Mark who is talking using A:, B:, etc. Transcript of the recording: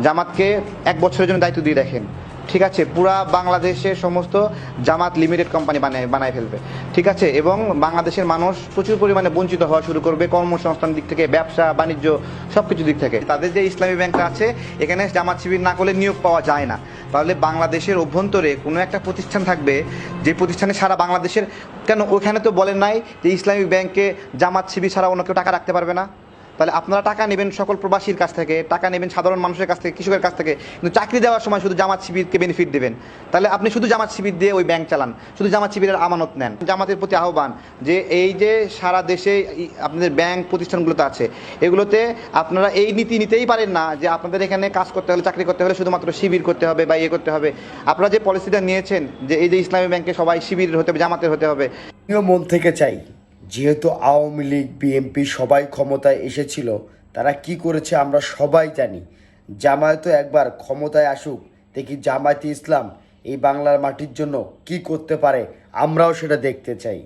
A: জামাতকে 1 বছরের জন্য দায়িত্ব দিয়ে দেখেন, ঠিক আছে, পুরা বাংলাদেশের সমস্ত জামাত লিমিটেড কোম্পানি বানায় ফেলবে, ঠিক আছে, এবং বাংলাদেশের মানুষ প্রচুর পরিমাণে বঞ্চিত হওয়া শুরু করবে কর্মসংস্থানের দিক থেকে, ব্যবসা বাণিজ্য সব কিছু দিক থেকে। তাদের যে ইসলামী ব্যাংকটা আছে এখানে জামাত শিবির না করলে নিয়োগ পাওয়া যায় না। তাহলে বাংলাদেশের অভ্যন্তরে কোনো একটা প্রতিষ্ঠান থাকবে যে প্রতিষ্ঠানে সারা বাংলাদেশের, কেন ওখানে তো বলেন নাই যে ইসলামী ব্যাংকে জামাত শিবির ছাড়া অন্য কেউ টাকা রাখতে পারবে না? তাহলে আপনারা টাকা নেবেন সকল প্রবাসীর কাছ থেকে, টাকা নেবেন সাধারণ মানুষের কাছ থেকে, কৃষকের কাছ থেকে, কিন্তু চাকরি দেওয়ার সময় শুধু জামাত শিবিরকে বেনিফিট দেবেন। তাহলে আপনি শুধু জামাত শিবির দিয়ে ওই ব্যাংক চালান, শুধু জামাত শিবিরের আমানত নেন। জামাতের প্রতি আহ্বান যে এই যে সারা দেশে আপনাদের ব্যাংক প্রতিষ্ঠানগুলোতে আছে, এগুলোতে আপনারা এই নীতি নিতেই পারেন না যে আপনাদের এখানে কাজ করতে হলে, চাকরি করতে হলে শুধুমাত্র শিবির করতে হবে বা ইয়ে করতে হবে। আপনারা যে পলিসিটা নিয়েছেন যে এই যে ইসলামী ব্যাংকে সবাই শিবির হতে হবে, জামাতের হতে হবে।
B: মন থেকে চাই, যেহেতু আওয়ামী লীগ বিএনপি সবাই ক্ষমতায় এসেছিল, তারা কি করেছে আমরা সবাই জানি। জামায়াতও একবার ক্ষমতায় আসুক, দেখি জামায়াতে ইসলাম এই বাংলার মাটির জন্য কি করতে পারে, আমরাও সেটা দেখতে চাই।